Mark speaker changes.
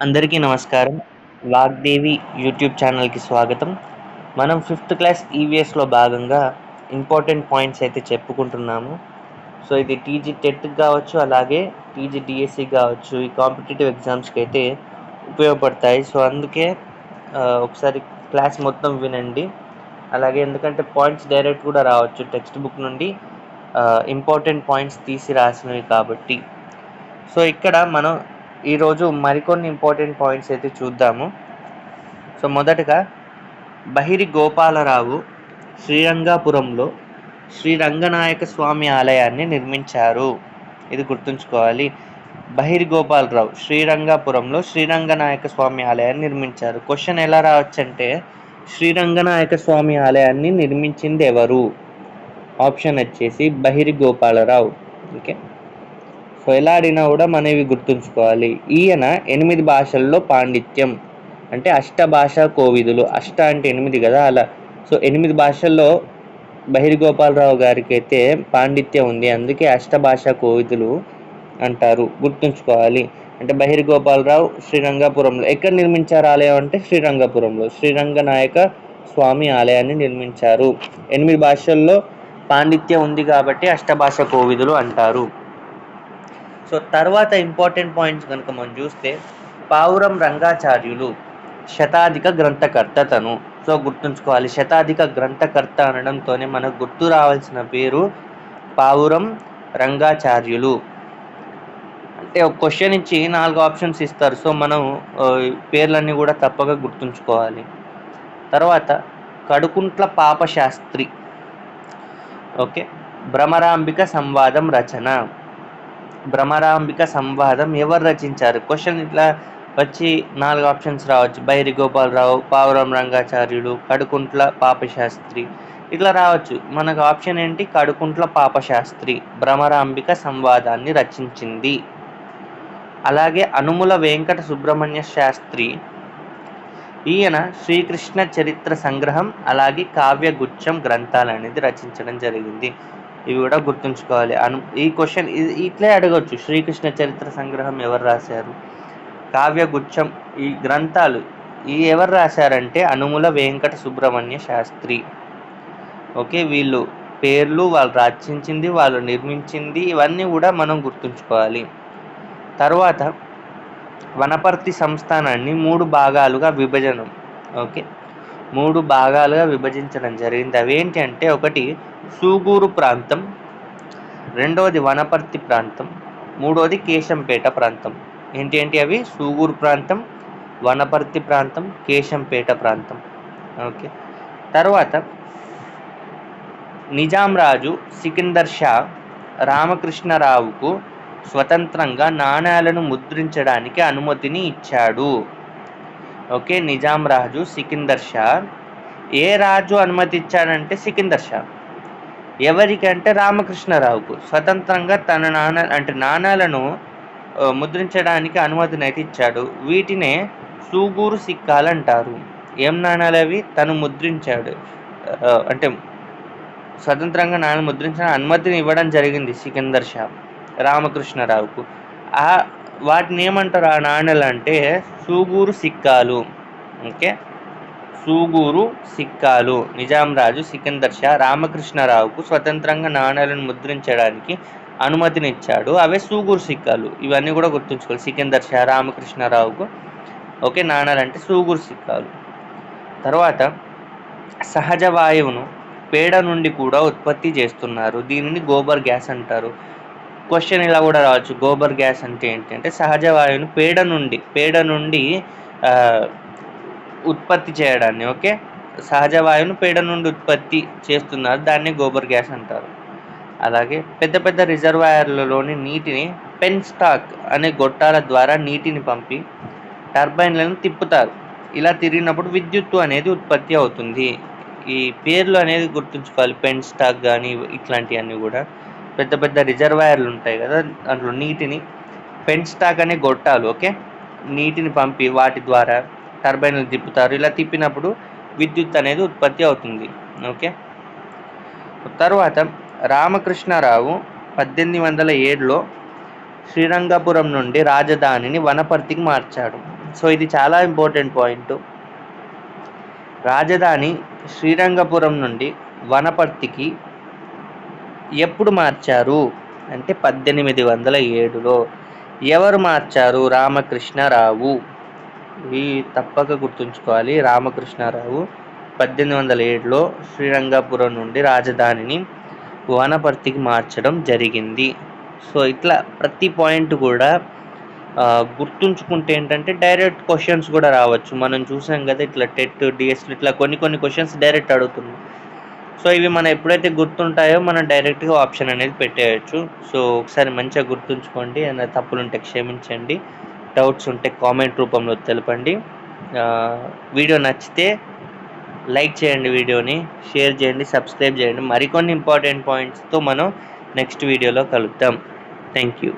Speaker 1: అందరికీ నమస్కారం. వాగ్దేవి యూట్యూబ్ ఛానల్‌కి స్వాగతం. మనం ఫిఫ్త్ క్లాస్ ఈవీఎస్‌లో భాగంగా ఇంపార్టెంట్ పాయింట్స్ అయితే చెప్పుకుంటున్నాము. సో, ఇది టీజీ టెట్‌కి కావచ్చు, అలాగే టీజీ డీఎస్సీకి కావచ్చు, ఈ కాంపిటీటివ్ ఎగ్జామ్స్‌కి అయితే ఉపయోగపడతాయి. సో, అందుకే ఒకసారి క్లాస్ మొత్తం వినండి. అలాగే ఎందుకంటే పాయింట్స్ డైరెక్ట్ కూడా రావచ్చు టెక్స్ట్ బుక్ నుండి, ఇంపార్టెంట్ పాయింట్స్ తీసి రాసినవి కాబట్టి. సో, ఇక్కడ మనం ఈరోజు మరికొన్ని ఇంపార్టెంట్ పాయింట్స్ అయితే చూద్దాము. సో, మొదటగా బహిరి గోపాలరావు శ్రీరంగపురంలో శ్రీ రంగనాయక స్వామి ఆలయాన్ని నిర్మించారు. ఇది గుర్తుంచుకోవాలి. బహిరి గోపాలరావు శ్రీరంగపురంలో శ్రీరంగనాయక స్వామి ఆలయాన్ని నిర్మించారు. క్వశ్చన్ ఎలా రావచ్చంటే, శ్రీరంగనాయక స్వామి ఆలయాన్ని నిర్మించింది ఎవరు? ఆప్షన్ వచ్చేసి బహిరి గోపాలరావు. ఓకే, సో ఎలా ఆడినా కూడా మనం ఇవి గుర్తుంచుకోవాలి. ఈయన 8 భాషల్లో పాండిత్యం, అంటే అష్టభాషా కోవిదులు. అష్ట అంటే 8 కదా, అలా. సో 8 భాషల్లో బహిర్గోపాలరావు గారికి అయితే పాండిత్యం ఉంది, అందుకే అష్టభాషా కోవిదులు అంటారు. గుర్తుంచుకోవాలి. అంటే బహిర్గోపాలరావు శ్రీరంగపురంలో ఎక్కడ నిర్మించారు ఆలయం అంటే శ్రీరంగపురంలో శ్రీరంగనాయక స్వామి ఆలయాన్ని నిర్మించారు. 8 భాషల్లో పాండిత్యం ఉంది కాబట్టి అష్టభాషా కోవిదులు అంటారు. సో తర్వాత ఇంపార్టెంట్ పాయింట్స్ కనుక మనం చూస్తే, పావురం రంగాచార్యులు శతాధిక గ్రంథకర్త తను. సో గుర్తుంచుకోవాలి, శతాధిక గ్రంథకర్త అనడంతోనే మనకు గుర్తు రావాల్సిన పేరు పావురం రంగాచార్యులు. అంటే ఒక క్వశ్చన్ ఇచ్చి 4 ఆప్షన్స్ ఇస్తారు. సో మనం పేర్లన్నీ కూడా తప్పక గుర్తుంచుకోవాలి. తర్వాత కడుకుంట్ల పాపశాస్త్రి. ఓకే, భ్రమరాంబిక సంవాదం రచన. భ్రమరాంబిక సంవాదం ఎవరు రచించారు? క్వశ్చన్ ఇట్లా వచ్చి 4 ఆప్షన్స్ రావచ్చు. బైరి గోపాలరావు, పావురం రంగాచార్యులు, కడుకుంట్ల పాపశాస్త్రి, ఇట్లా రావచ్చు. మనకు ఆప్షన్ ఏంటి? కడుకుంట్ల పాపశాస్త్రి భ్రమరాంబిక సంవాదాన్ని రచించింది. అలాగే అనుముల వెంకట సుబ్రహ్మణ్య శాస్త్రి, ఈయన శ్రీకృష్ణ చరిత్ర సంగ్రహం అలాగే కావ్యగుచ్చం గ్రంథాలు అనేది రచించడం జరిగింది. ఇవి కూడా గుర్తుంచుకోవాలి. ఈ క్వశ్చన్ ఇట్లే అడగవచ్చు. శ్రీకృష్ణ చరిత్ర సంగ్రహం ఎవరు రాశారు, కావ్యగుచ్చం ఈ గ్రంథాలు ఈ ఎవరు రాశారంటే అనుముల వెంకట సుబ్రహ్మణ్య శాస్త్రి. ఓకే, వీళ్ళు పేర్లు, వాళ్ళు రచించింది, వాళ్ళు నిర్మించింది, ఇవన్నీ కూడా మనం గుర్తుంచుకోవాలి. తర్వాత వనపర్తి సంస్థానాన్ని 3 భాగాలుగా విభజనం. ఓకే, 3 భాగాలుగా విభజించడం జరిగింది. అవేంటి అంటే, ఒకటి సూగూరు ప్రాంతం, రెండవది వనపర్తి ప్రాంతం, మూడవది కేశంపేట ప్రాంతం. ఏంటి అవి? సూగూరు ప్రాంతం, వనపర్తి ప్రాంతం, కేశంపేట ప్రాంతం. ఓకే, తర్వాత నిజాం రాజు సికిందర్ షా రామకృష్ణరావుకు స్వతంత్రంగా నాణేలను ముద్రించడానికి అనుమతిని ఇచ్చాడు. ఓకే, నిజాం రాజు సికిందర్ షా ఏ రాజు అనుమతి ఇచ్చాడంటే సికిందర్ షా. ఎవరికంటే రామకృష్ణరావుకు స్వతంత్రంగా తన నాణాలను ముద్రించడానికి అనుమతిని అయితే ఇచ్చాడు. వీటినే సూగూరు సిక్కాలు అంటారు. ఏం నాణాలు అవి? తను ముద్రించాడు, అంటే స్వతంత్రంగా నాణ్యాలు ముద్రించడానికి అనుమతిని ఇవ్వడం జరిగింది సికిందర్ షా రామకృష్ణరావుకు. వాటిని ఏమంటారు ఆ నాణ్యాలు అంటే? సూగూరు సిక్కాలు. ఓకే, సూగూరు సిక్కాలు. నిజాం రాజు సికిందర్ షా రామకృష్ణరావుకు స్వతంత్రంగా నాణ్యాలను ముద్రించడానికి అనుమతినిచ్చాడు. అవే సూగూరు సిక్కాలు. ఇవన్నీ కూడా గుర్తుంచుకోవాలి. సికిందర్ షా రామకృష్ణరావుకు ఓకే నాణ్యాలు అంటే సూగూరు సిక్కాలు. తర్వాత సహజ వాయువును పేడ నుండి కూడా ఉత్పత్తి చేస్తున్నారు. దీనిని గోబర్ గ్యాస్ అంటారు. క్వశ్చన్ ఇలా కూడా రావచ్చు, గోబర్ గ్యాస్ అంటే ఏంటి అంటే, సహజ వాయువును పేడ నుండి ఉత్పత్తి చేయడాన్ని. ఓకే, సహజ వాయువును పేడ నుండి ఉత్పత్తి చేస్తున్నారు, దాన్ని గోబర్ గ్యాస్ అంటారు. అలాగే పెద్ద పెద్ద రిజర్వాయర్లలోని నీటిని పెన్ స్టాక్ అనే గొట్టాల ద్వారా నీటిని పంపి టర్బైన్లను తిప్పుతారు. ఇలా తిరిగినప్పుడు విద్యుత్తు అనేది ఉత్పత్తి అవుతుంది. ఈ పేర్లు అనేది గుర్తుంచుకోవాలి. పెన్ స్టాక్ కానీ ఇట్లాంటివన్నీ కూడా పెద్ద పెద్ద రిజర్వాయర్లు ఉంటాయి కదా, దాంట్లో నీటిని పెన్ స్టాక్ అనే గొట్టాలు. ఓకే, నీటిని పంపి వాటి ద్వారా టర్బైన్లు తిప్పుతారు. ఇలా తిప్పినప్పుడు విద్యుత్ అనేది ఉత్పత్తి అవుతుంది. ఓకే, తర్వాత రామకృష్ణరావు 1807లో శ్రీరంగపురం నుండి రాజధానిని వనపర్తికి మార్చాడు. సో ఇది చాలా ఇంపార్టెంట్ పాయింట్. రాజధాని శ్రీరంగపురం నుండి వనపర్తికి ఎప్పుడు మార్చారు అంటే 1807లో. ఎవరు మార్చారు? రామకృష్ణరావు. ఇవి తప్పక గుర్తుంచుకోవాలి. రామకృష్ణరావు 1807లో శ్రీరంగపురం నుండి రాజధానిని వనపర్తికి మార్చడం జరిగింది. సో ఇట్లా ప్రతి పాయింట్ కూడా గుర్తుంచుకుంటే ఏంటంటే డైరెక్ట్ క్వశ్చన్స్ కూడా రావచ్చు. మనం చూసాం కదా ఇట్లా టెట్, డిఎస్లు ఇట్లా కొన్ని క్వశ్చన్స్ డైరెక్ట్ అడుగుతుంది. సో ఇవి మనం ఎప్పుడైతే గుర్తుంటాయో మనం డైరెక్ట్గా ఆప్షన్ అనేది పెట్టేయచ్చు. సో ఒకసారి మంచిగా గుర్తుంచుకోండి. ఏమైనా తప్పులుంటే క్షమించండి. డౌట్స్ ఉంటే కామెంట్ రూపంలో తెలపండి. వీడియో నచ్చితే లైక్ చేయండి, వీడియోని షేర్ చేయండి, సబ్స్క్రైబ్ చేయండి. మరికొన్ని ఇంపార్టెంట్ పాయింట్స్తో మనం నెక్స్ట్ వీడియోలో కలుద్దాం. Thank you.